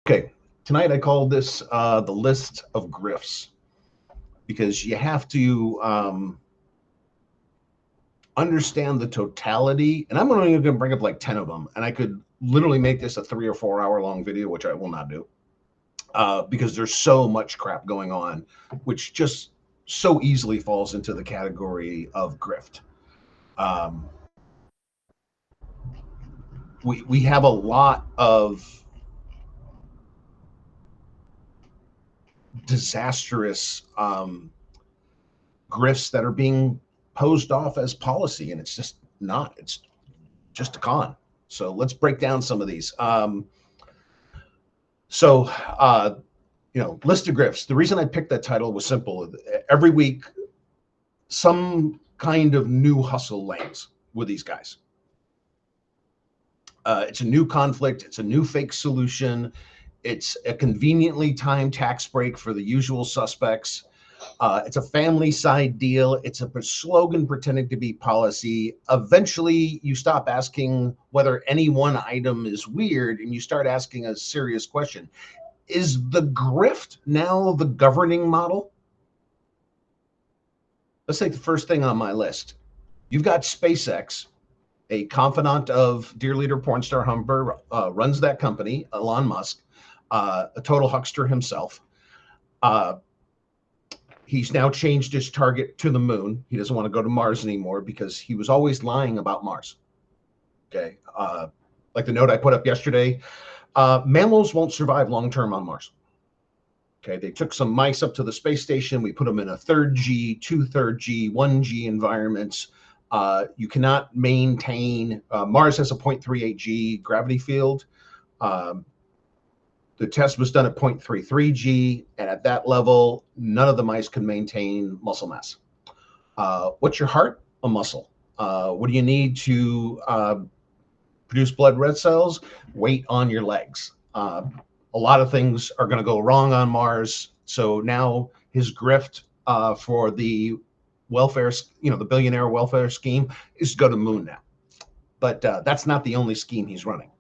Okay, tonight I called this the list of grifts because you have to understand the totality. And I'm only going to bring up like 10 of them. And I could literally make this a 3 or 4 hour long video, which I will not do because there's so much crap going on, which just so easily falls into the category of grift. Um, we have a lot of disastrous grifts that are being posed off as policy, and it's just not. It's just a con. So let's break down some of these. So, List of Grifts. The reason I picked that title was simple. Every week, some kind of new hustle lands with these guys. It's a new conflict. It's a new fake solution. It's a conveniently timed tax break for the usual suspects. It's a family side deal. It's a slogan pretending to be policy. Eventually, you stop asking whether any one item is weird and you start asking a serious question. Is the grift now the governing model? Let's take the first thing on my list. You've got SpaceX, a confidant of dear leader porn star Humber, runs that company, Elon Musk, a total huckster himself. He's now changed his target to the moon. He doesn't want to go to Mars anymore because he was always lying about Mars. Okay. Like the note I put up yesterday, mammals won't survive long-term on Mars. Okay. They took some mice up to the space station. We put them in a 3rd G, 2/3 G, 1G environments. You cannot maintain, Mars has a 0.38 G gravity field. The test was done at 0.33 G, and at that level, none of the mice can maintain muscle mass. What's your heart? A muscle. What do you need to produce blood red cells? Weight on your legs. A lot of things are going to go wrong on Mars. So now his grift for the welfare, the billionaire welfare scheme is to go to the moon now. But that's not the only scheme he's running.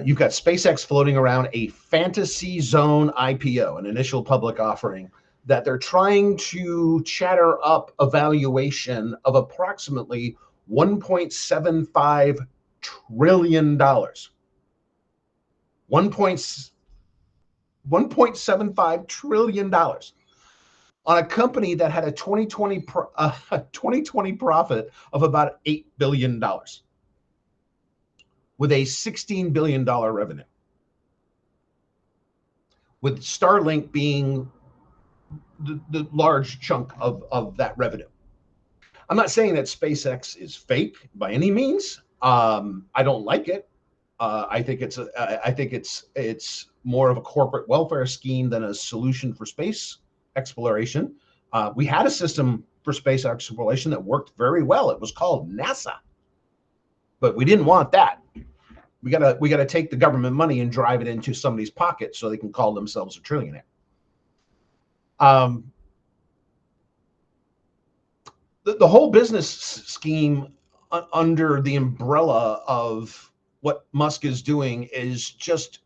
You've got SpaceX floating around a fantasy zone IPO, an initial public offering, that they're trying to chatter up a valuation of approximately $1.75 trillion. $1.75 trillion on a company that had a 2020 profit of about $8 billion. With a $16 billion revenue, with Starlink being the large chunk of that revenue. I'm not saying that SpaceX is fake by any means. I don't like it. I think it's more of a corporate welfare scheme than a solution for space exploration. We had a system for space exploration that worked very well. It was called NASA, but we didn't want that. We gotta take the government money and drive it into somebody's pocket so they can call themselves a trillionaire. The whole business scheme under the umbrella of what Musk is doing is just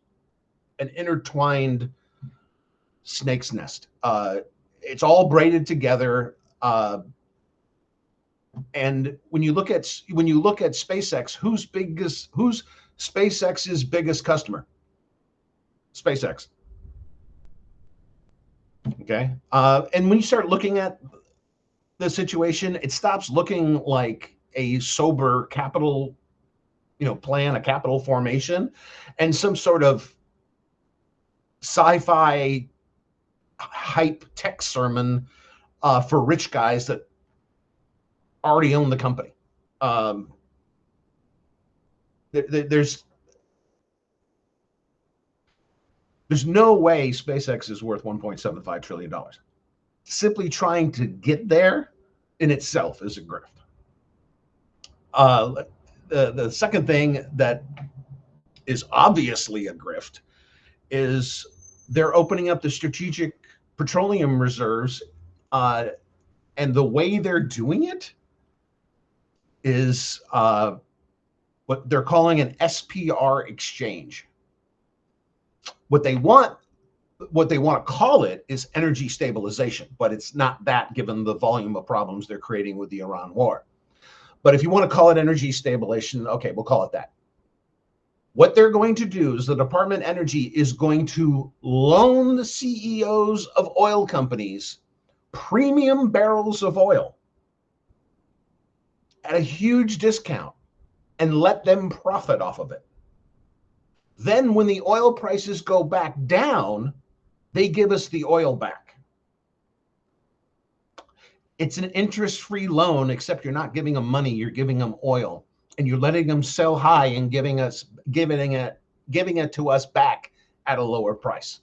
an intertwined snake's nest. It's all braided together. And when you look at SpaceX, who's SpaceX's biggest customer? SpaceX. Okay. And when you start looking at the situation, it stops looking like a sober capital, plan, a capital formation, and some sort of sci-fi hype tech sermon for rich guys that already own the company. There's no way SpaceX is worth $1.75 trillion. Simply trying to get there in itself is a grift. The second thing that is obviously a grift is they're opening up the strategic petroleum reserves, and the way they're doing it is what they're calling an SPR exchange. What they want to call it is energy stabilization, but it's not that given the volume of problems they're creating with the Iran war. But if you want to call it energy stabilization, okay, we'll call it that. What they're going to do is the Department of Energy is going to loan the CEOs of oil companies premium barrels of oil at a huge discount and let them profit off of it. Then when the oil prices go back down, they give us the oil back. It's an interest-free loan, except you're not giving them money, you're giving them oil. And you're letting them sell high and giving it to us back at a lower price.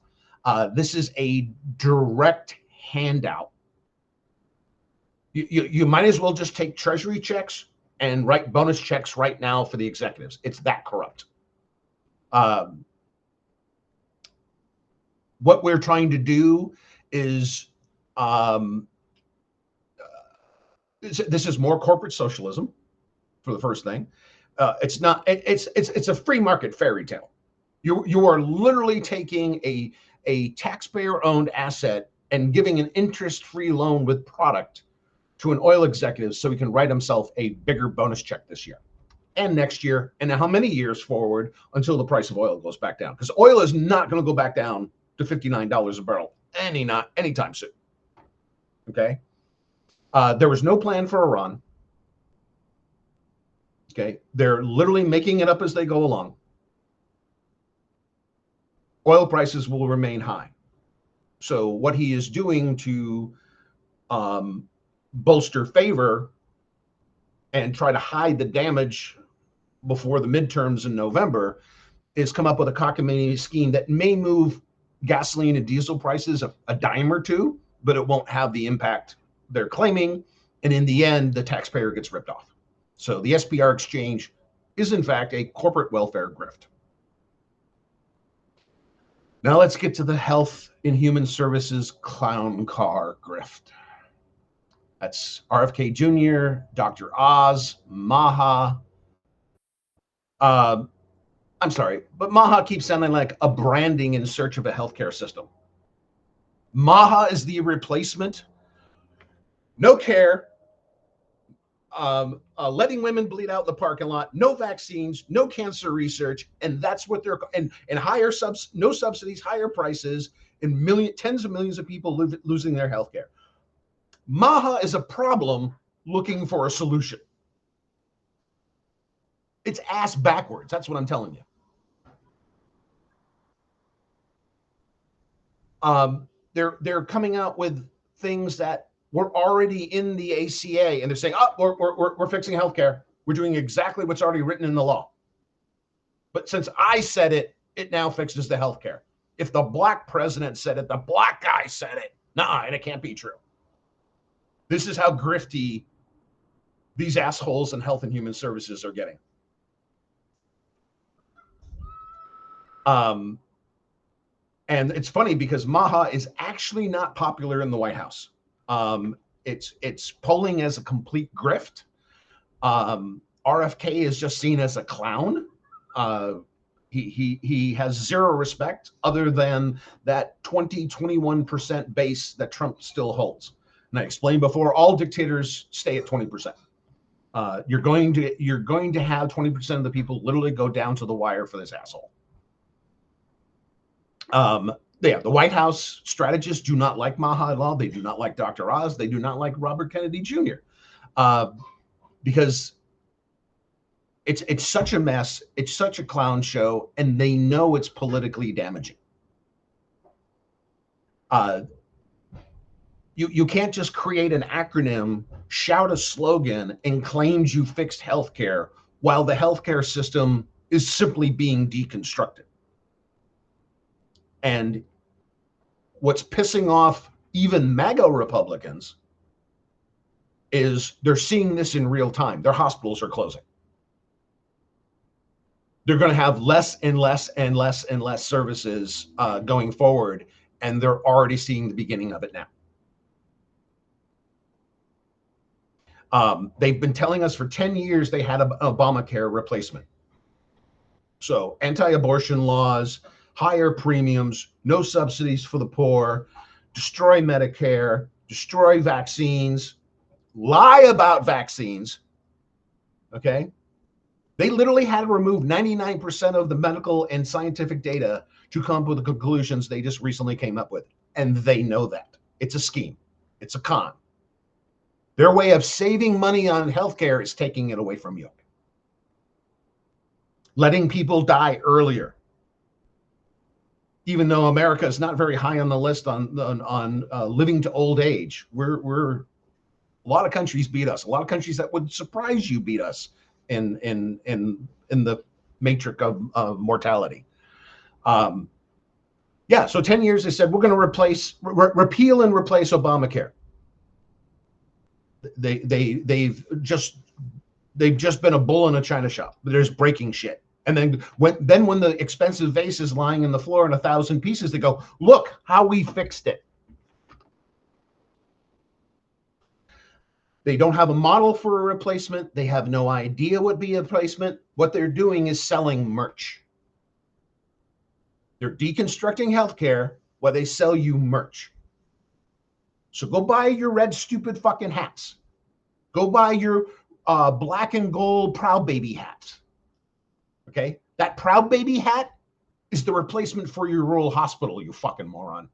This is a direct handout. You might as well just take treasury checks and write bonus checks right now for the executives. It's that corrupt. What we're trying to do is this is more corporate socialism. For the first thing, it's not. It's a free market fairy tale. You are literally taking a taxpayer-owned asset and giving an interest-free loan with product to an oil executive so he can write himself a bigger bonus check this year and next year, and how many years forward until the price of oil goes back down, because oil is not going to go back down to $59 a barrel anytime soon. Okay, there was no plan for Iran. Okay, they're literally making it up as they go along. Oil prices will remain high. So what he is doing to bolster favor and try to hide the damage before the midterms in November is come up with a cockamamie scheme that may move gasoline and diesel prices a dime or two, but it won't have the impact they're claiming. And in the end, the taxpayer gets ripped off. So the SPR exchange is, in fact, a corporate welfare grift. Now let's get to the Health and Human Services clown car grift. That's RFK Jr., Dr. Oz, Maha. I'm sorry, but Maha keeps sounding like a branding in search of a healthcare system. Maha is the replacement. No care. Letting women bleed out in the parking lot, no vaccines, no cancer research, and that's what they're and higher no subsidies, higher prices, and tens of millions of people losing their health care. Maha is a problem looking for a solution. It's ass backwards. That's what I'm telling you. They're coming out with things that we're already in the ACA, and they're saying, "Oh, we're fixing healthcare. We're doing exactly what's already written in the law." But since I said it, it now fixes the healthcare. If the black president said it, the black guy said it. Nah, and it can't be true. This is how grifty these assholes in Health and Human Services are getting. And it's funny because Maha is actually not popular in the White House. It's polling as a complete grift. RFK is just seen as a clown. He has zero respect other than that 21% base that Trump still holds. And I explained before, all dictators stay at 20%. You're going to have 20% of the people literally go down to the wire for this asshole. The White House strategists do not like Maha at all. They do not like Dr. Oz. They do not like Robert Kennedy Jr. Because it's such a mess. It's such a clown show, and they know it's politically damaging. You can't just create an acronym, shout a slogan, and claim you fixed healthcare while the healthcare system is simply being deconstructed. And what's pissing off even MAGA Republicans is they're seeing this in real time. Their hospitals are closing. They're going to have less and less and less and less services going forward, and they're already seeing the beginning of it now. They've been telling us for 10 years they had an Obamacare replacement. So anti-abortion laws, higher premiums, no subsidies for the poor, destroy Medicare, destroy vaccines, lie about vaccines. Okay. They literally had to remove 99% of the medical and scientific data to come up with the conclusions they just recently came up with. And they know that. It's a scheme. It's a con. Their way of saving money on healthcare is taking it away from you. Letting people die earlier. Even though America is not very high on the list on living to old age, we're a lot of countries beat us. A lot of countries that would surprise you beat us in the matrix of mortality. Yeah, so 10 years they said we're going to repeal and replace Obamacare. They've just been a bull in a china shop. They're just breaking shit. And then when the expensive vase is lying in the floor in 1,000 pieces, they go, look how we fixed it. They don't have a model for a replacement. They have no idea what be a replacement. What they're doing is selling merch. They're deconstructing healthcare while they sell you merch. So go buy your red, stupid fucking hats. Go buy your black and gold Proud Baby hats. Okay? That Proud Baby hat is the replacement for your rural hospital, you fucking moron.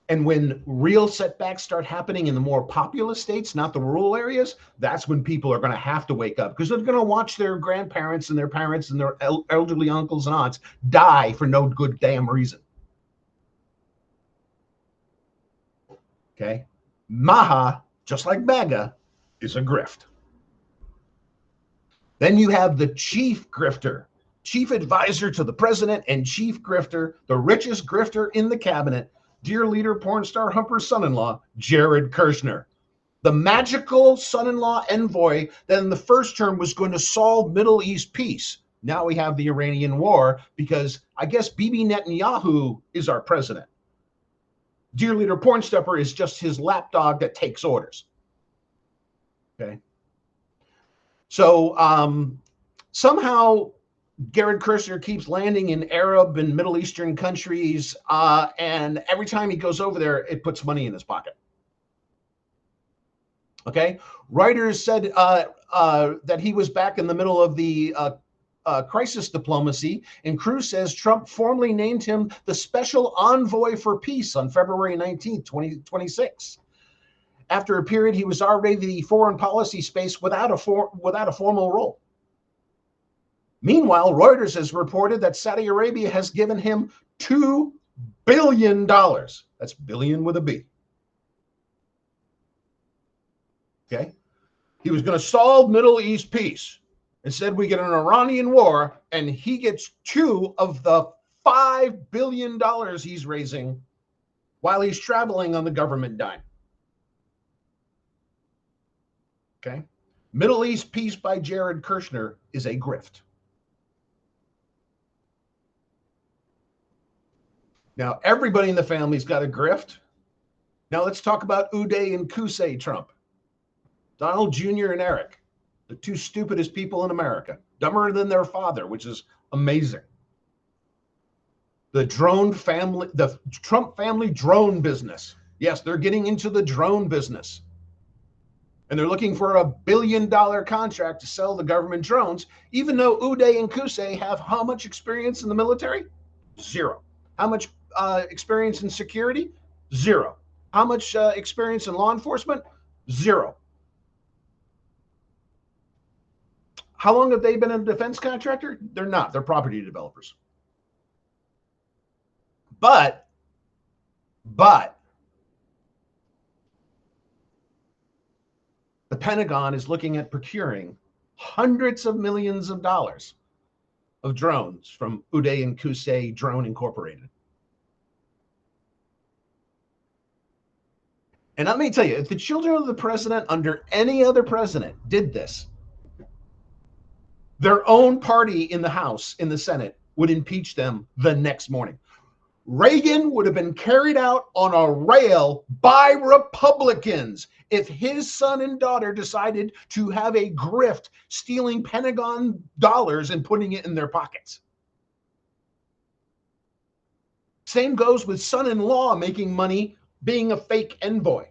And when real setbacks start happening in the more populous states, not the rural areas, that's when people are going to have to wake up, because they're going to watch their grandparents and their parents and their elderly uncles and aunts die for no good damn reason. Okay? Maha, just like MAGA, is a grift. Then you have the chief grifter, chief advisor to the president and chief grifter, the richest grifter in the cabinet, dear leader, porn star Humper's son-in-law, Jared Kushner, the magical son-in-law envoy that in the first term was going to solve Middle East peace. Now we have the Iranian war because I guess Bibi Netanyahu is our president. Dear leader, porn stepper is just his lapdog that takes orders. Okay. So somehow Jared Kushner keeps landing in Arab and Middle Eastern countries, and every time he goes over there, it puts money in his pocket. Okay? Reuters said that he was back in the middle of the crisis diplomacy, and Cruz says Trump formally named him the Special Envoy for Peace on February 19, 2026. After a period, he was already the foreign policy space without a formal role. Meanwhile, Reuters has reported that Saudi Arabia has given him $2 billion. That's billion with a B. Okay? He was going to solve Middle East peace. Instead, we get an Iranian war, and he gets $2 of the $5 billion he's raising while he's traveling on the government dime. Okay? Middle East peace by Jared Kushner is a grift. Now, everybody in the family's got a grift. Now, let's talk about Uday and Qusay Trump. Donald Jr. and Eric, the two stupidest people in America. Dumber than their father, which is amazing. The Trump family drone business. Yes, they're getting into the drone business. And they're looking for a $1 billion contract to sell the government drones, even though Uday and Qusay have how much experience in the military? Zero. How much experience in security? Zero. How much experience in law enforcement? Zero. How long have they been a defense contractor? They're not. They're property developers. But the Pentagon is looking at procuring hundreds of millions of dollars of drones from Uday and Qusay Drone Incorporated. And let me tell you, if the children of the president under any other president did this, their own party in the House, in the Senate, would impeach them the next morning. Reagan would have been carried out on a rail by Republicans if his son and daughter decided to have a grift stealing Pentagon dollars and putting it in their pockets. Same goes with son-in-law making money being a fake envoy.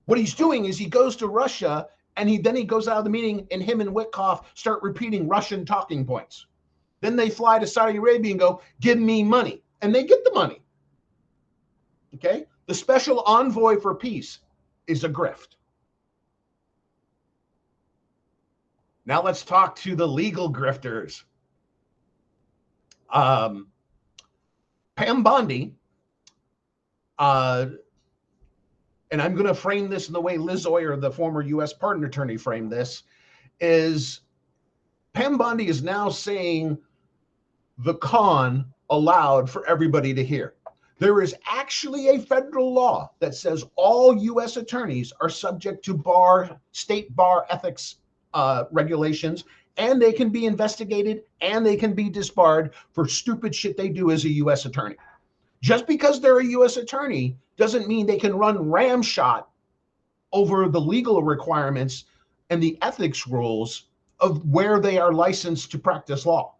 What he's doing is he goes to Russia and then he goes out of the meeting and him and Witkoff start repeating Russian talking points. Then they fly to Saudi Arabia and go, give me money. And they get the money. Okay? The special envoy for peace is a grift. Now let's talk to the legal grifters. Pam Bondi, and I'm going to frame this in the way Liz Oyer, the former U.S. pardon attorney, framed this, is Pam Bondi is now saying the con aloud for everybody to hear. There is actually a federal law that says all U.S. attorneys are subject to state bar ethics regulations, and they can be investigated and they can be disbarred for stupid shit they do as a U.S. attorney. Just because they're a U.S. attorney doesn't mean they can run ramshot over the legal requirements and the ethics rules of where they are licensed to practice law.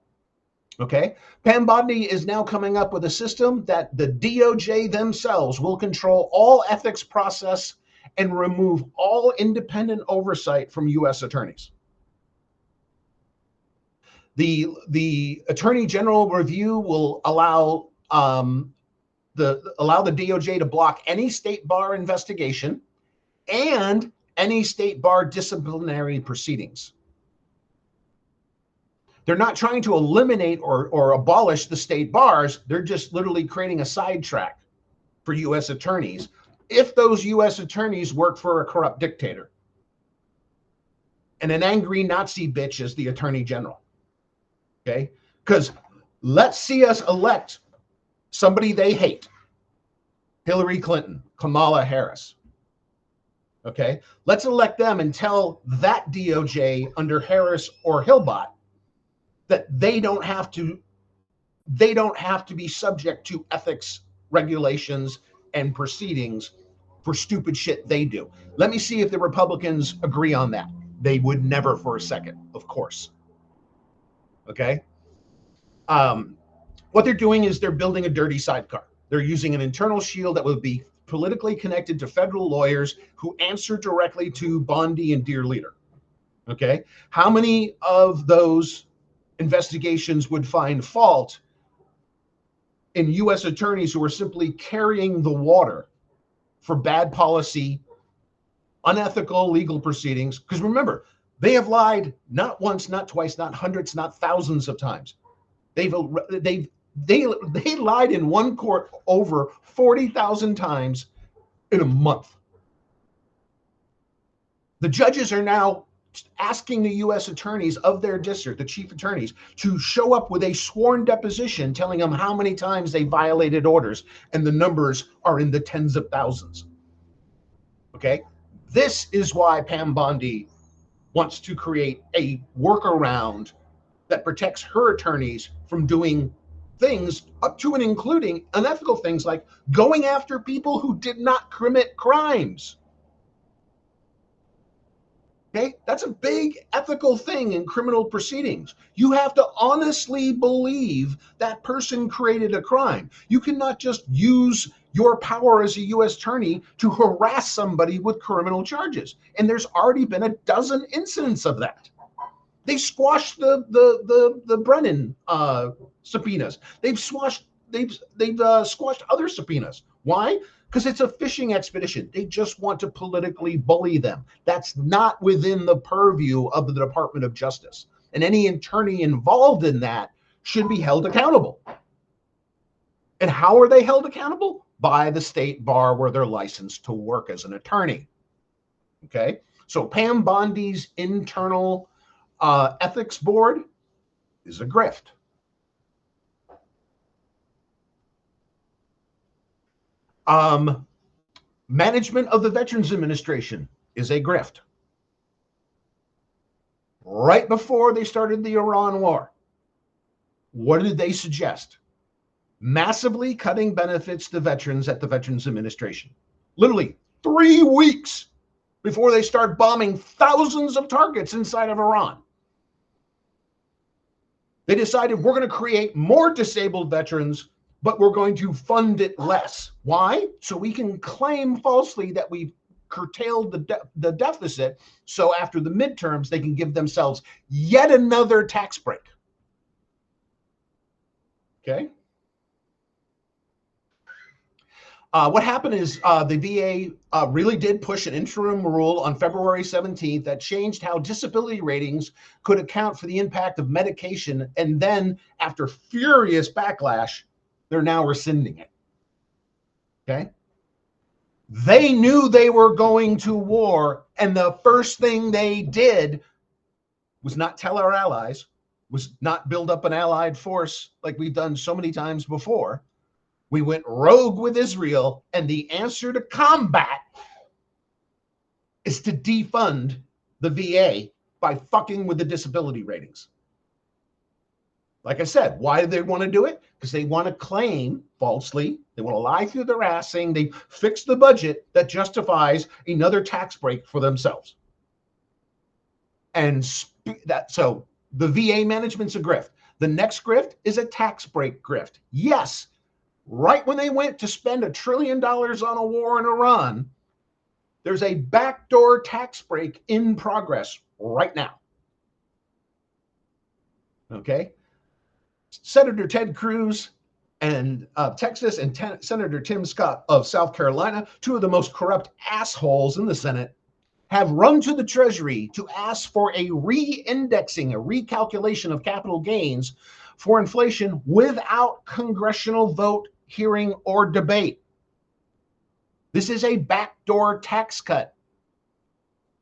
Okay? Pam Bondi is now coming up with a system that the DOJ themselves will control all ethics process and remove all independent oversight from U.S. attorneys. The Attorney General review will allow the DOJ to block any state bar investigation and any state bar disciplinary proceedings. They're not trying to eliminate or abolish the state bars. They're just literally creating a sidetrack for U.S. attorneys if those U.S. attorneys work for a corrupt dictator and an angry Nazi bitch as the Attorney General. Okay? Because let's see us elect somebody they hate. Hillary Clinton, Kamala Harris. Okay? Let's elect them and tell that DOJ under Harris or Hillbot that they don't have to be subject to ethics regulations and proceedings for stupid shit they do. Let me see if the Republicans agree on that. They would never for a second, of course. Okay? What they're doing is they're building a dirty sidecar. They're using an internal shield that would be politically connected to federal lawyers who answer directly to Bondi and Dear Leader. Okay? How many of those investigations would find fault in U.S. attorneys who are simply carrying the water for bad policy, unethical legal proceedings? Because remember, they have lied not once, not twice, not hundreds, not thousands of times. They lied in one court over 40,000 times in a month. The judges are now asking the U.S. attorneys of their district, the chief attorneys, to show up with a sworn deposition telling them how many times they violated orders, and the numbers are in the tens of thousands. Okay? This is why Pam Bondi wants to create a workaround that protects her attorneys from doing things up to and including unethical things like going after people who did not commit crimes. Okay, that's a big ethical thing in criminal proceedings. You have to honestly believe that person created a crime. You cannot just use your power as a U.S. attorney to harass somebody with criminal charges. And there's already been a dozen incidents of that. They squashed the Brennan subpoenas. They've squashed other subpoenas. Why? Because it's a fishing expedition. They just want to politically bully them. That's not within the purview of the Department of Justice. And any attorney involved in that should be held accountable. And how are they held accountable? By the state bar where they're licensed to work as an attorney. Okay? So Pam Bondi's internal ethics board is a grift. Management of the Veterans Administration is a grift. Right before they started the Iran war, what did they suggest? massively cutting benefits to veterans at the Veterans Administration. Literally 3 weeks before they start bombing thousands of targets inside of Iran. They decided we're going to create more disabled veterans, but we're going to fund it less. Why? So we can claim falsely that we've curtailed the deficit, so after the midterms, they can give themselves yet another tax break. Okay? What happened is the VA really did push an interim rule on February 17th that changed how disability ratings could account for the impact of medication. And then, after furious backlash, they're now rescinding it. Okay? They knew they were going to war, and the first thing they did was not tell our allies, was not build up an allied force like we've done so many times before. We went rogue with Israel, and the answer to combat is to defund the VA by fucking with the disability ratings. Like I said, why do they want to do it? Because they want to claim falsely, they want to lie through their ass saying they fixed the budget that justifies another tax break for themselves. And so the VA management's a grift. The next grift is a tax break grift. Yes. Right when they went to spend $1 trillion on a war in Iran, there's a backdoor tax break in progress right now. Okay? Senator Ted Cruz and Texas and Senator Tim Scott of South Carolina, two of the most corrupt assholes in the Senate, have run to the Treasury to ask for a re-indexing, a recalculation of capital gains for inflation without congressional vote, hearing, or debate. This is a backdoor tax cut.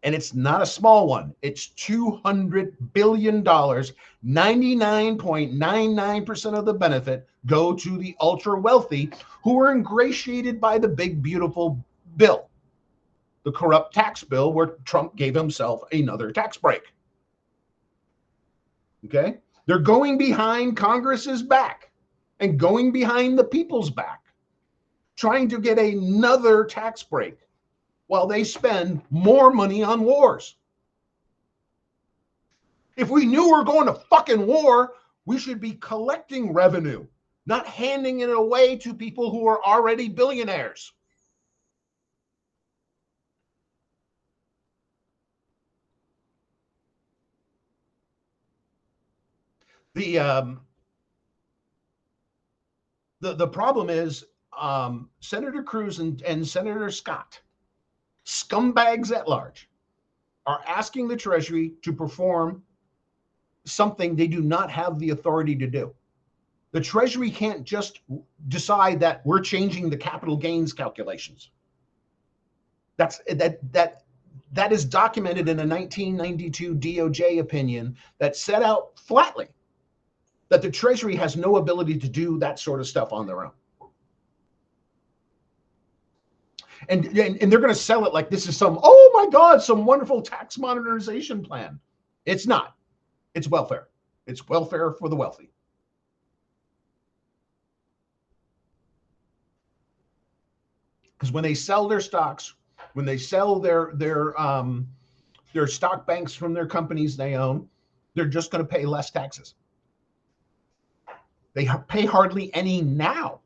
And it's not a small one. It's $200 billion. 99.99% of the benefit go to the ultra wealthy who are ingratiated by the big, beautiful bill, the corrupt tax bill where Trump gave himself another tax break. Okay? They're going behind Congress's back and going behind the people's back, trying to get another tax break while they spend more money on wars. If we knew we were going to fucking war, we should be collecting revenue, not handing it away to people who are already billionaires. The problem is Senator Cruz and Senator Scott, scumbags at large, are asking the Treasury to perform something they do not have the authority to do. The Treasury can't just decide that we're changing the capital gains calculations. That is documented in a 1992 DOJ opinion that set out flatly that the Treasury has no ability to do that sort of stuff on their own. And they're going to sell it like this is some, oh my God, some wonderful tax modernization plan. It's not. It's welfare. It's welfare for the wealthy. Because when they sell their stocks, when they sell their stock banks from their companies they own, they're just going to pay less taxes. They pay hardly any now.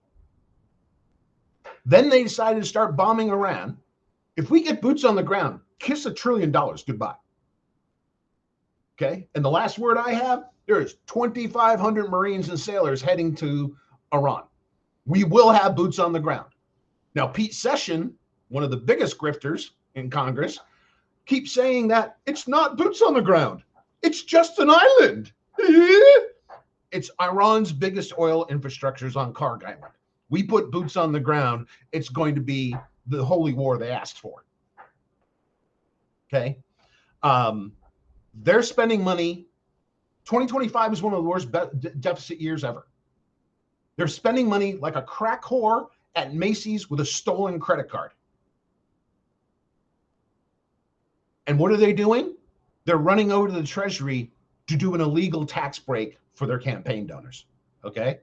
Then they decided to start bombing Iran. If we get boots on the ground, kiss $1 trillion goodbye. Okay? And the last word I have, there is 2,500 Marines and sailors heading to Iran. We will have boots on the ground. Now, Pete Sessions, one of the biggest grifters in Congress, keeps saying that it's not boots on the ground. It's just an island. It's Iran's biggest oil infrastructures on Karg Island. We put boots on the ground, it's going to be the holy war they asked for. Okay? They're spending money. 2025 is one of the worst deficit years ever. They're spending money like a crack whore at Macy's with a stolen credit card. And what are they doing? They're running over to the Treasury to do an illegal tax break for their campaign donors. Okay?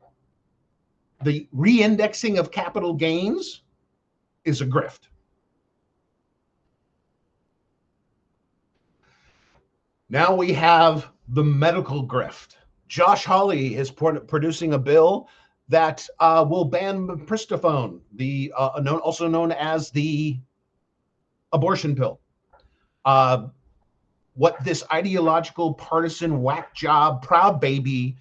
The re-indexing of capital gains is a grift. Now we have the medical grift. Josh Hawley is producing a bill that will ban mifepristone, also known as the abortion pill. What this ideological, partisan, whack job, proud baby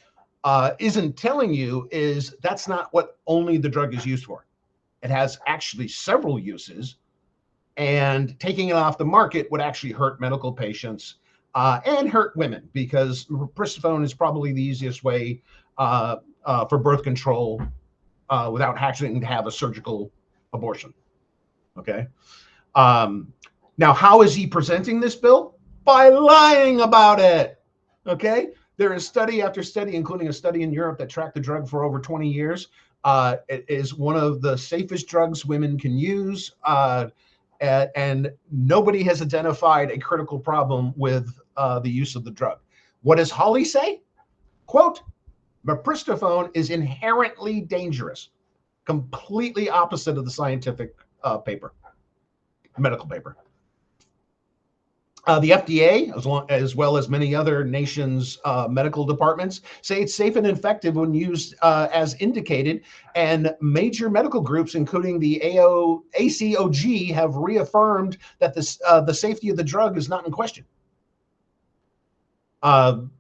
isn't telling you is that's not what only the drug is used for. It has actually several uses, and taking it off the market would actually hurt medical patients and hurt women, because mifepristone is probably the easiest way for birth control without having to have a surgical abortion. Okay. Now, how is he presenting this bill? By lying about it. Okay. There is study after study, including a study in Europe that tracked the drug for over 20 years. It is one of the safest drugs women can use. And nobody has identified a critical problem with the use of the drug. What does Hawley say? Quote, mifepristone is inherently dangerous. Completely opposite of the scientific paper, medical paper. The FDA, as well as many other nations' medical departments, say it's safe and effective when used as indicated, and major medical groups, including the ACOG, have reaffirmed that the safety of the drug is not in question. And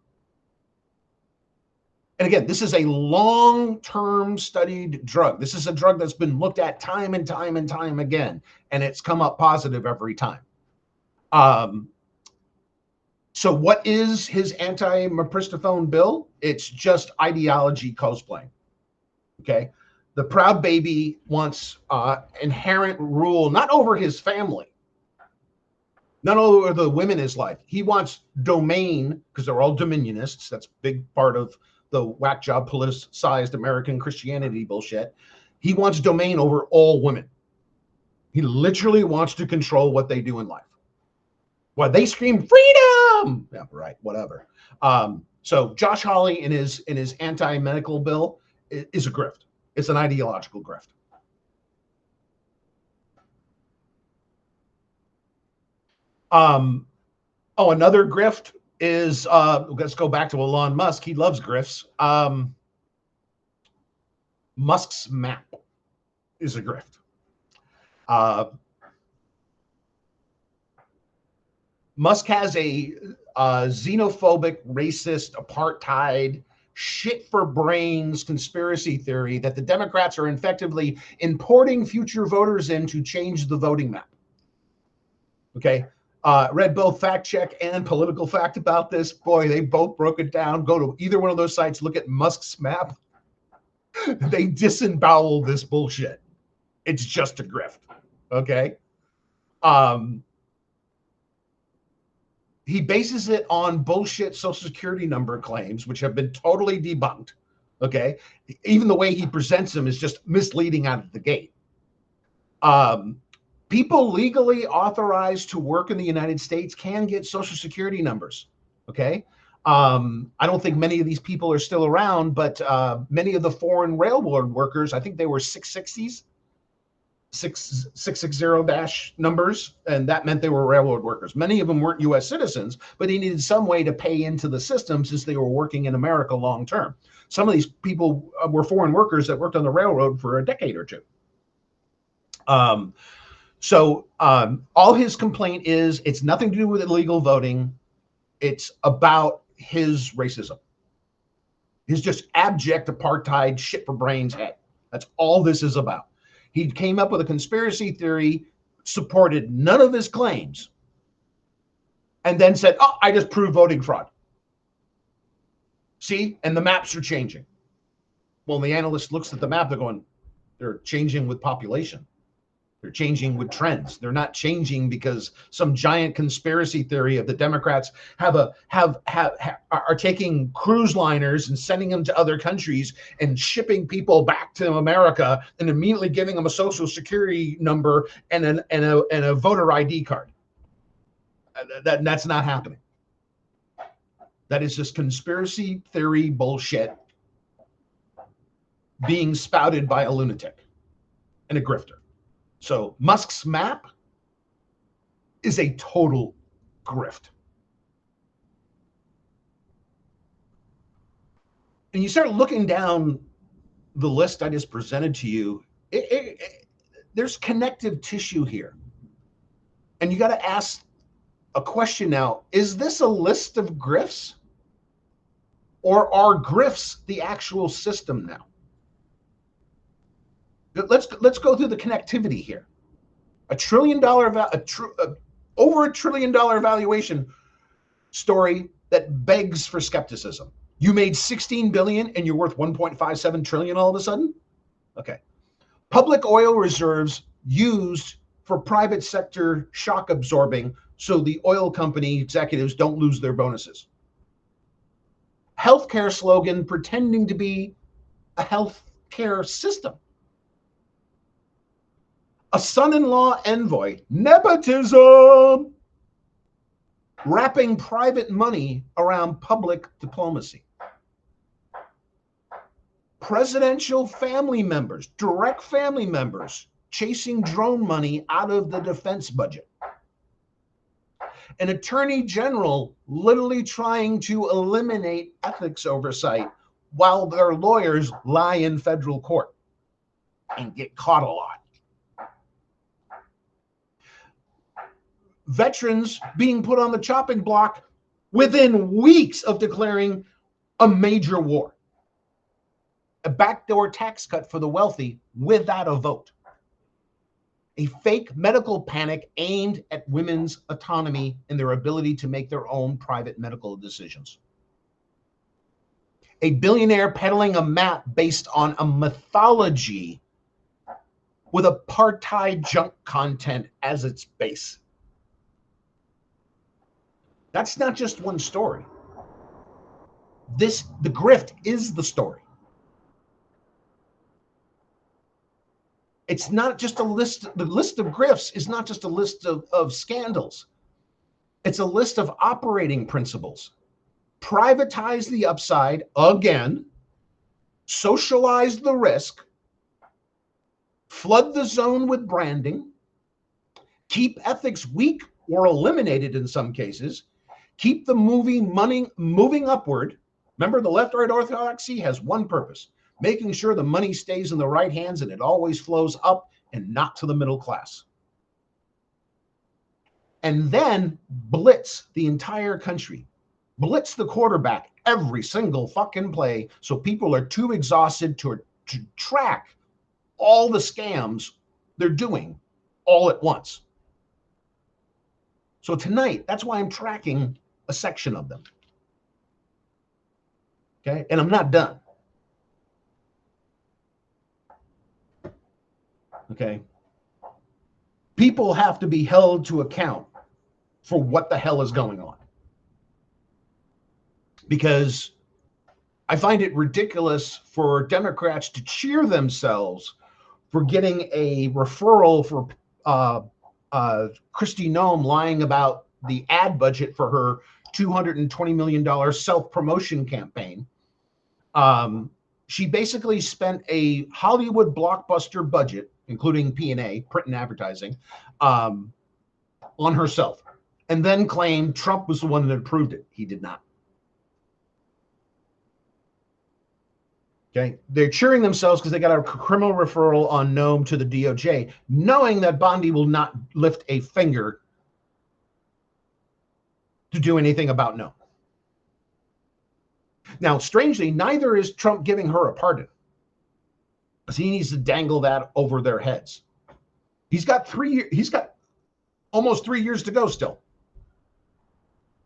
again, this is a long-term studied drug. This is a drug that's been looked at time and time and time again, and it's come up positive every time. So what is his anti-mifepristone bill? It's just ideology cosplaying. Okay. The proud baby wants inherent rule, not over his family, not over the women in his life. He wants domain, because they're all dominionists. That's a big part of the whack job politicized American Christianity bullshit. He wants domain over all women. He literally wants to control what they do in life. Well, they scream freedom. Yeah, right. Whatever. So Josh Hawley in his anti-medical bill is a grift. It's an ideological grift. Another grift is let's go back to Elon Musk. He loves grifts. Musk's map is a grift. Musk has a xenophobic, racist, apartheid, shit for brains conspiracy theory that the Democrats are effectively importing future voters in to change the voting map. Okay. Read both Fact Check and Political Fact about this. Boy, they both broke it down. Go to either one of those sites, look at Musk's map. They disembowel this bullshit. It's just a grift. Okay. He bases it on bullshit Social Security number claims, which have been totally debunked. Okay. Even the way he presents them is just misleading out of the gate. People legally authorized to work in the United States can get Social Security numbers. Okay. I don't think many of these people are still around, but many of the foreign railroad workers, I think they were 660s. 660 dash numbers, and that meant they were railroad workers. Many of them weren't U.S. citizens, but he needed some way to pay into the system since they were working in America long term. Some of these people were foreign workers that worked on the railroad for a decade or two. So all his complaint is it's nothing to do with illegal voting. It's about his racism. His just abject apartheid shit for brains head. That's all this is about. He came up with a conspiracy theory, supported none of his claims, and then said, oh, I just proved voting fraud. See? And the maps are changing. Well, the analyst looks at the map, they're going, they're changing with population. They're changing with trends. They're not changing because some giant conspiracy theory of the Democrats are taking cruise liners and sending them to other countries and shipping people back to America and immediately giving them a social security number and a voter ID card. That's not happening. That is just conspiracy theory bullshit. being spouted by a lunatic and a grifter. So Musk's map is a total grift. And you start looking down the list I just presented to you, there's connective tissue here. And you got to ask a question now, is this a list of grifts? Or are grifts the actual system now? Let's go through the connectivity here. Over $1 trillion valuation story that begs for skepticism. You made 16 billion and you're worth 1.57 trillion all of a sudden? Okay. Public oil reserves used for private sector shock absorbing so the oil company executives don't lose their bonuses. Healthcare slogan pretending to be a healthcare system. A son-in-law envoy, nepotism, wrapping private money around public diplomacy. Presidential family members, direct family members, chasing drone money out of the defense budget. An attorney general literally trying to eliminate ethics oversight while their lawyers lie in federal court and get caught a lot. Veterans being put on the chopping block within weeks of declaring a major war. A backdoor tax cut for the wealthy without a vote. A fake medical panic aimed at women's autonomy and their ability to make their own private medical decisions. A billionaire peddling a map based on a mythology with apartheid junk content as its base. That's not just one story. The grift is the story. It's not just a list. The list of grifts is not just a list of scandals. It's a list of operating principles. Privatize the upside again, socialize the risk, flood the zone with branding, keep ethics weak or eliminated in some cases, keep the money moving upward. Remember, the left-right orthodoxy has one purpose: making sure the money stays in the right hands and it always flows up and not to the middle class. And then blitz the entire country. Blitz the quarterback every single fucking play so people are too exhausted to track all the scams they're doing all at once. So tonight, that's why I'm tracking a section of them. Okay, and I'm not done. Okay. People have to be held to account for what the hell is going on. Because I find it ridiculous for Democrats to cheer themselves for getting a referral for Kristi Noem lying about the ad budget for her $220 million self-promotion campaign. She basically spent a Hollywood blockbuster budget, including P&A, print and advertising, on herself, and then claimed Trump was the one that approved it. He did not. Okay, they're cheering themselves because they got a criminal referral on Noem to the DOJ, knowing that Bondi will not lift a finger to do anything about Noem. Now, strangely, neither is Trump giving her a pardon, because he needs to dangle that over their heads. He's got almost 3 years to go still.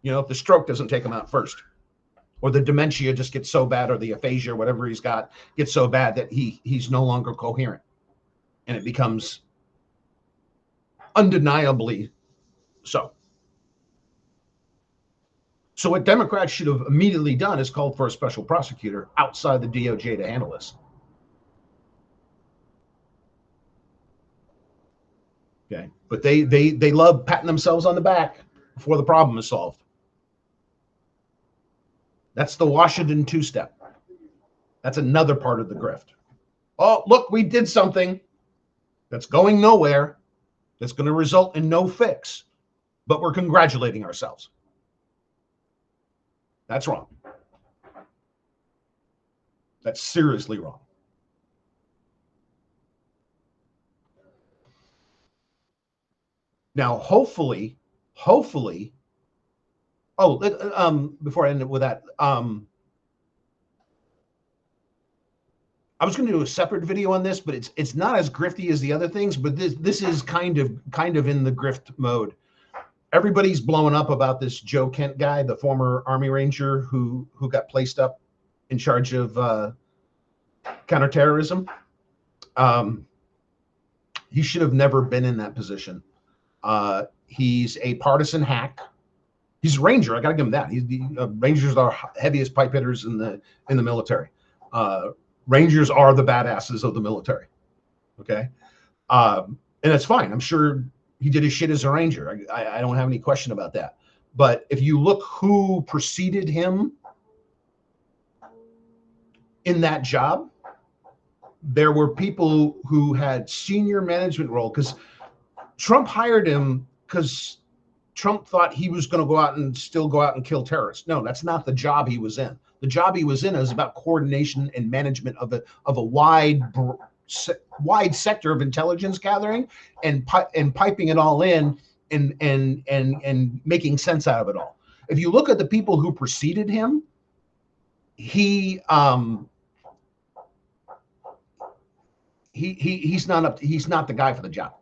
You know, if the stroke doesn't take him out first, or the dementia just gets so bad, or the aphasia, whatever he's got, gets so bad that he's no longer coherent, and it becomes undeniably so. So what Democrats should have immediately done is called for a special prosecutor outside the DOJ to handle this. Okay, but they love patting themselves on the back before the problem is solved. That's the Washington two-step. That's another part of the grift. oh, look, we did something that's going nowhere, that's going to result in no fix, but we're congratulating ourselves. That's wrong. That's seriously wrong. Now, hopefully, before I end it with that, I was going to do a separate video on this, but it's not as grifty as the other things, but this is kind of in the grift mode. Everybody's blowing up about this Joe Kent guy, the former Army Ranger who got placed up in charge of counterterrorism. He should have never been in that position. He's a partisan hack. He's a Ranger. I got to give him that. Rangers are heaviest pipe hitters in the military. Rangers are the badasses of the military. Okay. And that's fine. I'm sure he did his shit as a Ranger. I don't have any question about that. But if you look who preceded him in that job, there were people who had senior management role, because Trump hired him because Trump thought he was going to go out and kill terrorists. No, that's not the job he was in. The job he was in is about coordination and management of a wide sector of intelligence gathering and piping it all in and making sense out of it all. If you look at the people who preceded him, he's not the guy for the job.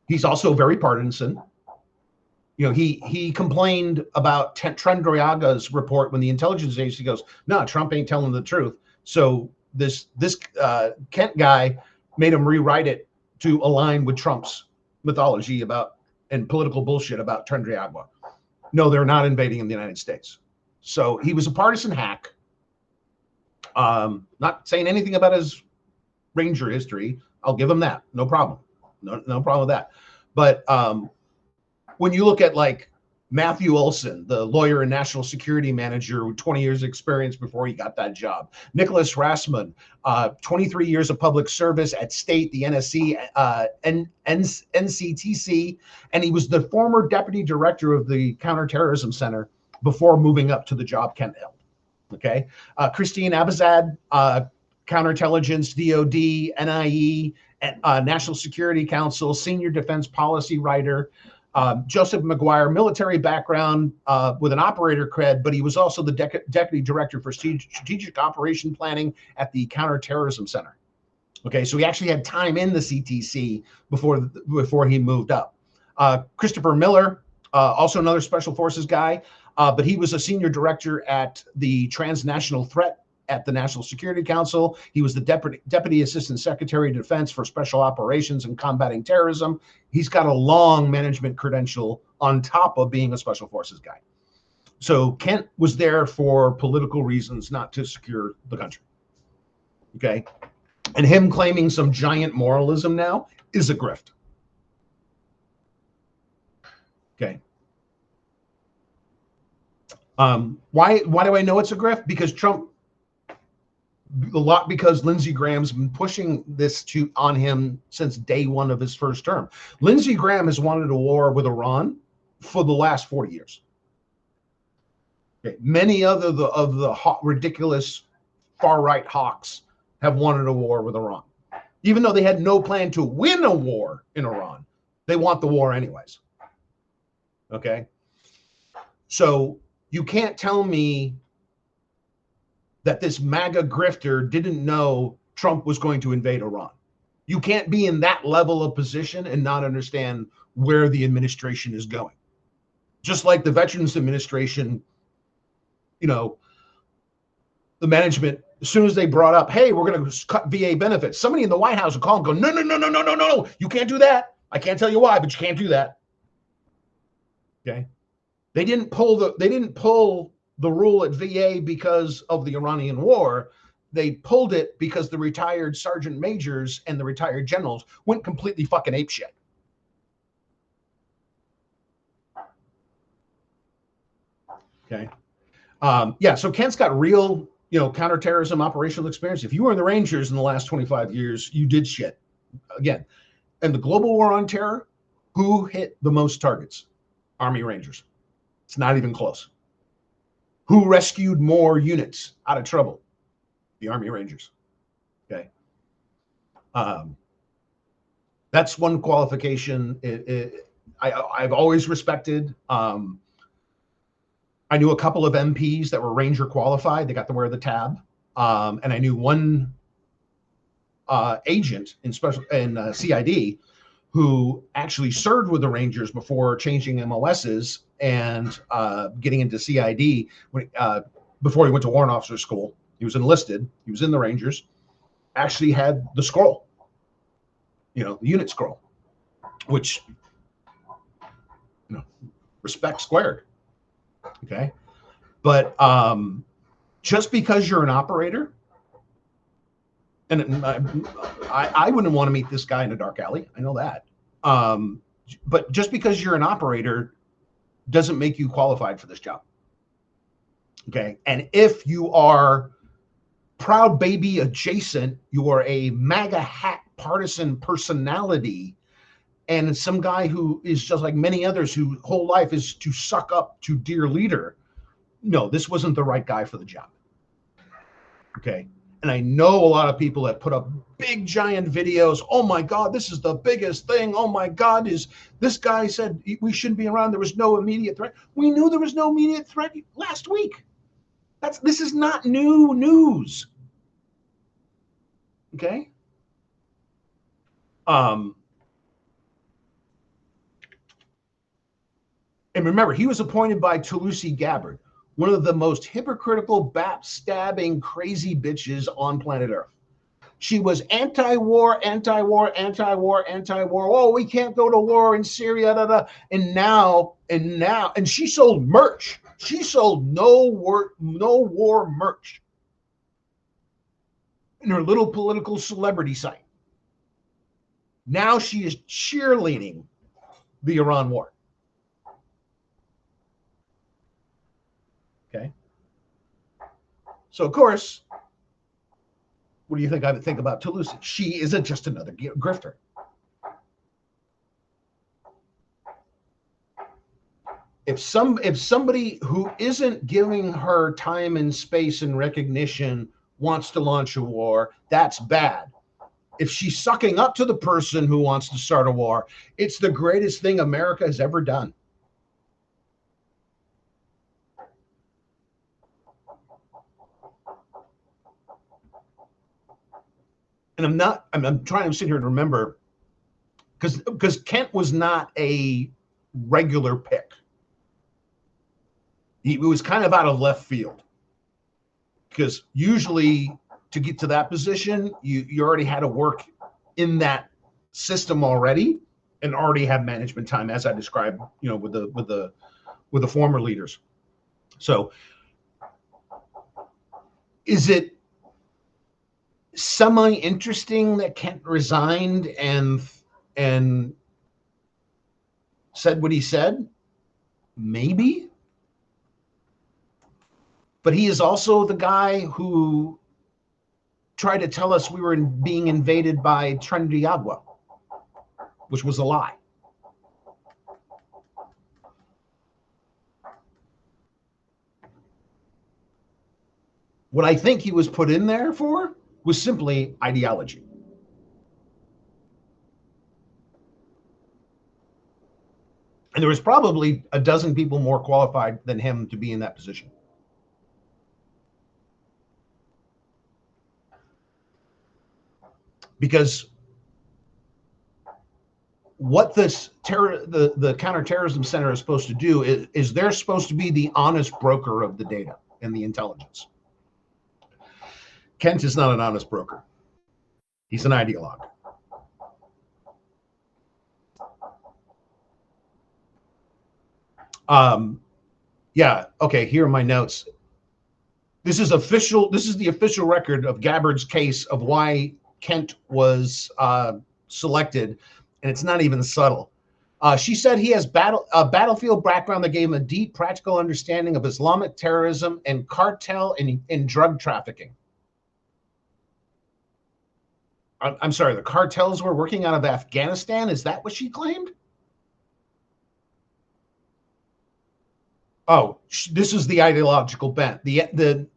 He's also very partisan. You know, he complained about Trendriaga's report when the intelligence agency goes, no, Trump ain't telling the truth. So this Kent guy made him rewrite it to align with Trump's mythology about and political bullshit about Trendriaga. No, they're not invading in the United States. So he was a partisan hack. Not saying anything about his Ranger history. I'll give him that. No problem. No problem with that. But when you look at like Matthew Olson, the lawyer and national security manager with 20 years experience before he got that job, Nicholas Rassman, 23 years of public service at state, the NSC, NCTC, and he was the former deputy director of the Counterterrorism Center before moving up to the job Kent held. Okay. Christine Abizad, counterintelligence, DOD, NIE, National Security Council, senior defense policy writer. Joseph McGuire, military background with an operator cred, but he was also the deputy director for strategic operation planning at the Counterterrorism Center. Okay, so he actually had time in the CTC before he moved up. Christopher Miller, also another special forces guy, but he was a senior director at the Transnational Threat at the National Security Council. He was the Deputy Assistant Secretary of Defense for Special Operations and Combating Terrorism. He's got a long management credential on top of being a Special Forces guy. So Kent was there for political reasons, not to secure the country. Okay. And him claiming some giant moralism now is a grift. Okay. Why do I know it's a grift? Because because Lindsey Graham's been pushing this on him since day one of his first term. Lindsey Graham has wanted a war with Iran for the last 40 years. Okay. Many of the ridiculous far-right hawks have wanted a war with Iran. Even though they had no plan to win a war in Iran, they want the war anyways. Okay? So you can't tell me that this MAGA grifter didn't know Trump was going to invade Iran. You can't be in that level of position and not understand where the administration is going. Just like the Veterans Administration, you know, the management, as soon as they brought up, hey, we're going to cut VA benefits, somebody in the White House would call and go, no, you can't do that. I can't tell you why, but you can't do that. Okay. They didn't pull the rule at VA because of the Iranian war. They pulled it because the retired sergeant majors and the retired generals went completely fucking apeshit. Okay. Yeah, so Kent's got real counterterrorism operational experience. If you were in the Rangers in the last 25 years, you did shit. Again, and the global war on terror, who hit the most targets? Army Rangers. It's not even close. Who rescued more units out of trouble? The Army Rangers. Okay. That's one qualification I've always respected. I knew a couple of MPs that were Ranger qualified. They got to wear the tab. And I knew one agent in CID who actually served with the Rangers before changing MOSs and getting into CID before he went to warrant officer school. He was enlisted. He was in the Rangers. Actually had the scroll, the unit scroll, which, respect squared. Okay. But just because you're an operator, and I wouldn't want to meet this guy in a dark alley. I know that. But just because you're an operator doesn't make you qualified for this job. Okay. And if you are Proud Baby adjacent, you are a MAGA hat partisan personality, and some guy who is just like many others whose whole life is to suck up to dear leader. No, this wasn't the right guy for the job. Okay. And I know a lot of people that put up big giant videos. Oh my God, this is the biggest thing. Oh my God, this guy said we shouldn't be around. There was no immediate threat. We knew there was no immediate threat last week. This is not new news. Okay. And remember, he was appointed by Tulsi Gabbard, one of the most hypocritical, backstabbing, crazy bitches on planet Earth. She was anti-war, anti-war, anti-war, anti-war. Oh, we can't go to war in Syria. Da, da. And she sold merch. She sold no war merch in her little political celebrity site. Now she is cheerleading the Iran war. Okay. So, of course, what do you think I would think about Toulouse? She isn't just another grifter. If somebody who isn't giving her time and space and recognition wants to launch a war, that's bad. If she's sucking up to the person who wants to start a war, it's the greatest thing America has ever done. And I'm trying to sit here and remember, because Kent was not a regular pick. He was kind of out of left field, because usually to get to that position, you already had to work in that system already and already have management time, as I described, with the former leaders. So is it semi-interesting that Kent resigned and said what he said? Maybe. But he is also the guy who tried to tell us we were being invaded by Trinity Agua, which was a lie. What I think he was put in there for was simply ideology. And there was probably a dozen people more qualified than him to be in that position. Because what the Counterterrorism Center is supposed to do is they're supposed to be the honest broker of the data and the intelligence. Kent is not an honest broker. He's an ideologue. Yeah, okay, here are my notes. This is the official record of Gabbard's case of why Kent was selected, and it's not even subtle. She said he has a battlefield background that gave him a deep practical understanding of Islamic terrorism and cartel and drug trafficking. I'm sorry, the cartels were working out of Afghanistan? Is that what she claimed? Oh, this is the ideological bent. The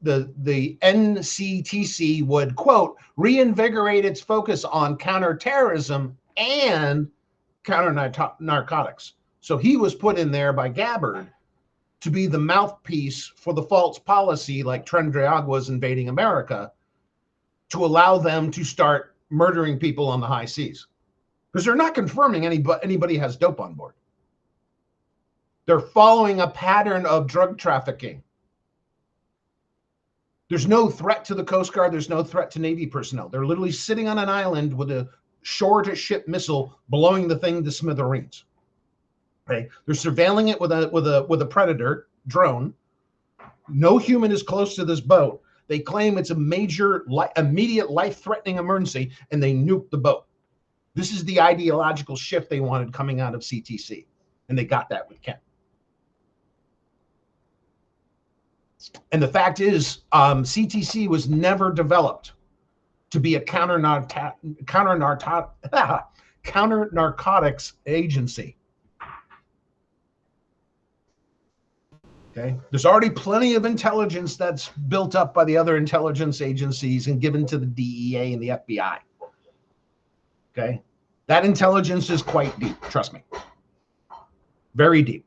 NCTC would, quote, reinvigorate its focus on counterterrorism and counter narcotics. So he was put in there by Gabbard to be the mouthpiece for the false policy, like Tren Driagua invading America, to allow them to start murdering people on the high seas, because they're not confirming anybody has dope on board. They're following a pattern of drug trafficking. There's no threat to the Coast Guard. There's no threat to Navy personnel. They're literally sitting on an island with a shore-to-ship missile, blowing the thing to smithereens. Okay, they're surveilling it with a Predator drone. No human is close to this boat. They claim it's a major, immediate, life-threatening emergency, and they nuke the boat. This is the ideological shift they wanted coming out of CTC, and they got that with Kent. And the fact is, CTC was never developed to be a counter narcotics agency. Okay, there's already plenty of intelligence that's built up by the other intelligence agencies and given to the DEA and the FBI. Okay, that intelligence is quite deep. Trust me, very deep.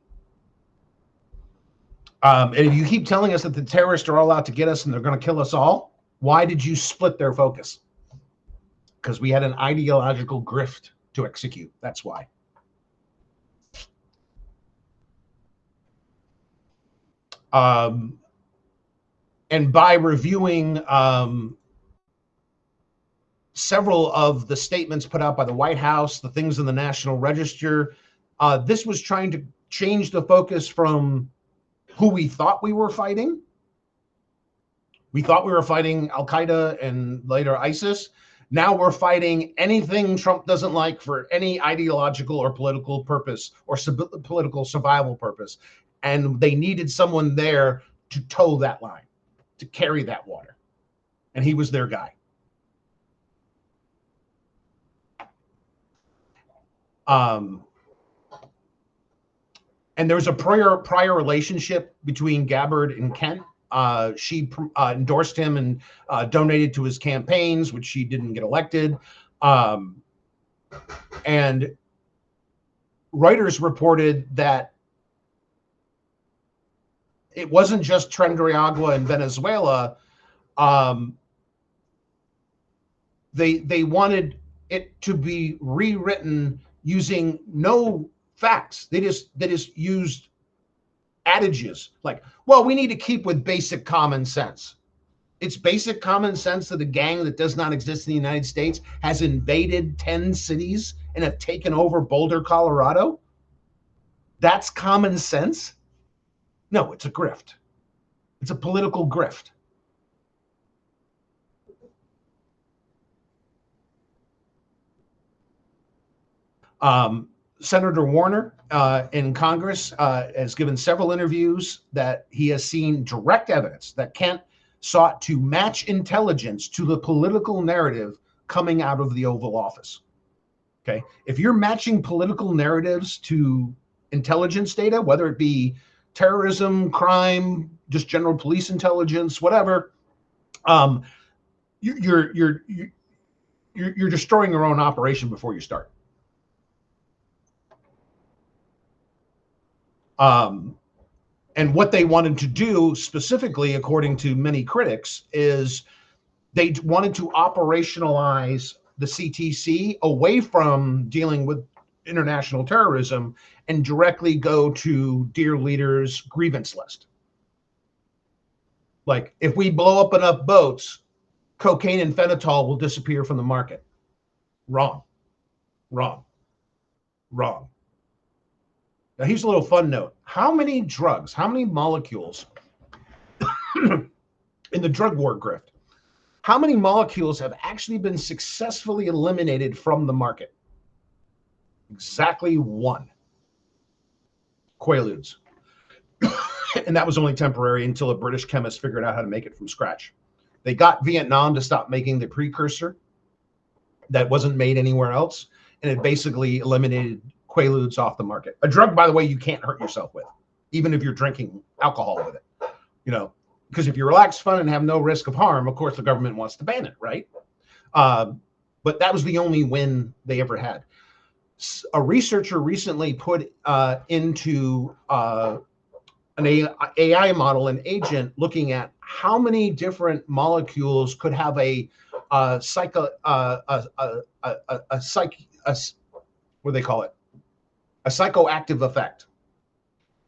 And if you keep telling us that the terrorists are all out to get us and they're going to kill us all, why did you split their focus? Because we had an ideological grift to execute. That's why. And by reviewing several of the statements put out by the White House, the things in the National Register, this was trying to change the focus from who we thought we were fighting. We thought we were fighting Al-Qaeda and later ISIS. Now we're fighting anything Trump doesn't like for any ideological or political purpose or political survival purpose. And they needed someone there to toe that line, to carry that water. And he was their guy. And there was a prior relationship between Gabbard and Kent. She endorsed him and donated to his campaigns, which she didn't get elected. And Reuters reported that it wasn't just Tren Driagua in Venezuela. They wanted it to be rewritten using no facts. They just used adages like, well, we need to keep with basic common sense. It's basic common sense that a gang that does not exist in the United States has invaded 10 cities and have taken over Boulder, Colorado. That's common sense? No, it's a grift. It's a political grift. Senator Warner in Congress has given several interviews that he has seen direct evidence that Kent sought to match intelligence to the political narrative coming out of the Oval Office. Okay, if you're matching political narratives to intelligence data, whether it be terrorism, crime, just general police intelligence, whatever, you're destroying your own operation before you start. And what they wanted to do specifically, according to many critics, is they wanted to operationalize the CTC away from dealing with international terrorism and directly go to dear leaders' grievance list. Like, if we blow up enough boats, cocaine and fentanyl will disappear from the market. Wrong. Wrong. Wrong. Now, here's a little fun note. How many drugs, how many molecules in the drug war grift, how many molecules have actually been successfully eliminated from the market? Exactly one. Quaaludes. And that was only temporary until a British chemist figured out how to make it from scratch. They got Vietnam to stop making the precursor that wasn't made anywhere else, and it basically eliminated Quaaludes off the market. A drug, by the way, you can't hurt yourself with, even if you're drinking alcohol with it. Because if you relax, fun, and have no risk of harm, of course the government wants to ban it, right? But that was the only win they ever had. A researcher recently put into an AI model, an agent, looking at how many different molecules could have what do they call it? A psychoactive effect.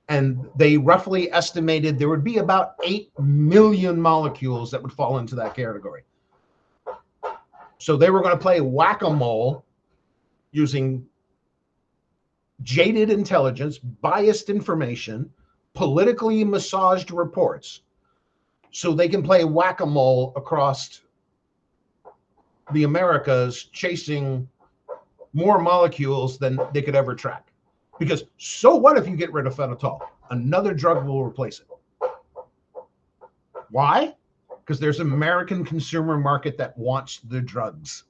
And they roughly estimated there would be about 8 million molecules that would fall into that category. So they were going to play whack-a-mole using jaded intelligence, biased information, politically massaged reports, so they can play whack-a-mole across the Americas, chasing more molecules than they could ever track. Because so what if you get rid of phenol? Another drug will replace it. Why? Because there's an American consumer market that wants the drugs.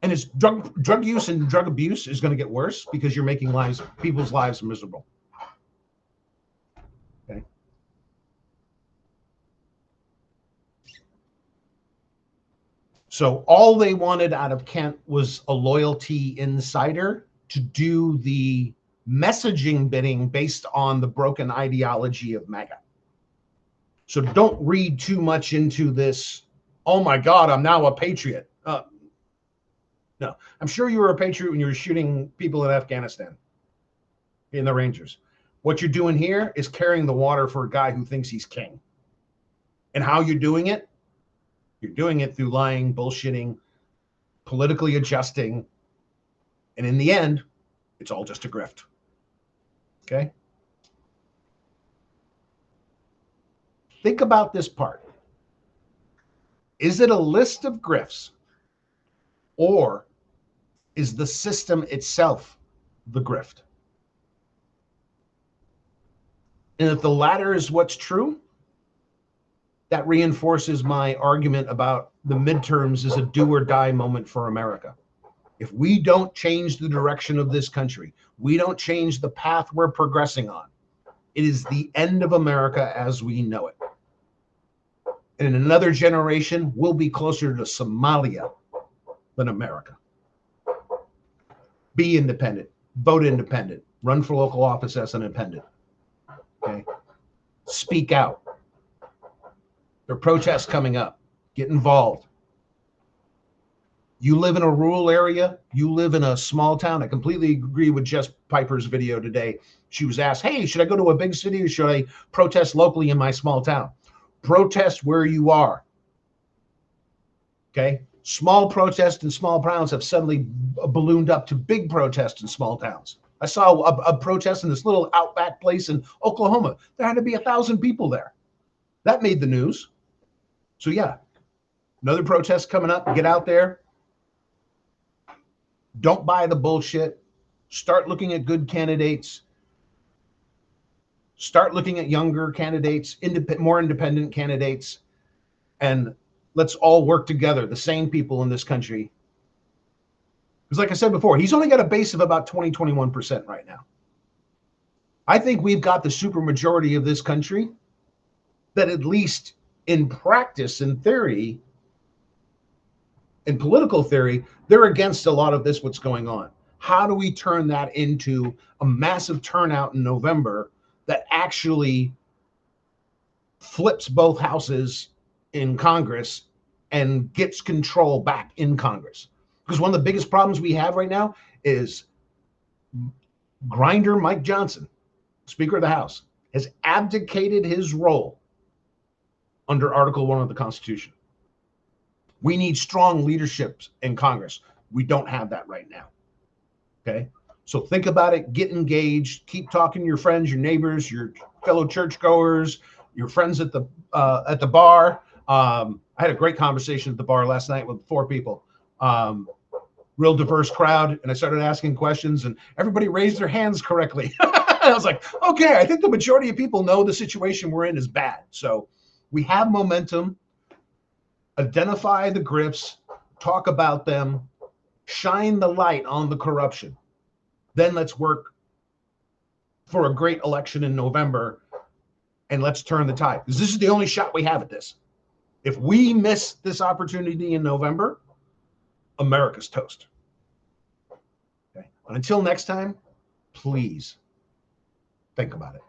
And it's drug use and drug abuse is going to get worse because you're making people's lives miserable. Okay. So all they wanted out of Kent was a loyalty insider to do the messaging bidding based on the broken ideology of MAGA. So don't read too much into this. Oh my God, I'm now a patriot. No, I'm sure you were a patriot when you were shooting people in Afghanistan in the Rangers. What you're doing here is carrying the water for a guy who thinks he's king. And how you're doing it? You're doing it through lying, bullshitting, politically adjusting. And in the end, it's all just a grift. Okay? Think about this part. Is it a list of grifts, or is the system itself the grift? And if the latter is what's true, that reinforces my argument about the midterms as a do or die moment for America. If we don't change the direction of this country, we don't change the path we're progressing on, it is the end of America as we know it. And in another generation, we'll be closer to Somalia than America. Be independent, vote independent, run for local office as an independent. Okay? Speak out. There are protests coming up. Get involved. You live in a rural area, you live in a small town. I completely agree with Jess Piper's video today. She was asked, hey, should I go to a big city or should I protest locally in my small town? Protest where you are. Okay? Small protests in small towns have suddenly ballooned up to big protests in small towns. I saw a protest in this little outback place in Oklahoma. There had to be 1,000 people there. That made the news. So yeah, another protest coming up. Get out there. Don't buy the bullshit. Start looking at good candidates. Start looking at younger candidates, more independent candidates, and let's all work together, the sane people in this country. Because like I said before, he's only got a base of about 21% right now. I think we've got the supermajority of this country that, at least in practice, in theory, in political theory, they're against a lot of this, what's going on. How do we turn that into a massive turnout in November that actually flips both houses in Congress and gets control back in Congress? Because one of the biggest problems we have right now is Grinder Mike Johnson, Speaker of the House, has abdicated his role under Article 1 of the Constitution. We need strong leadership in Congress. We don't have that right now. Okay? So think about it, get engaged, keep talking to your friends, your neighbors, your fellow churchgoers, your friends at the bar. I had a great conversation at the bar last night with 4 people. real diverse crowd, and I started asking questions, and everybody raised their hands correctly. I was like, okay, I think the majority of people know the situation we're in is bad. So we have momentum. Identify the grifts, talk about them, shine the light on the corruption. Then let's work for a great election in November, and let's turn the tide, because this is the only shot we have at this. If we miss this opportunity in November, America's toast. Okay. But until next time, please think about it.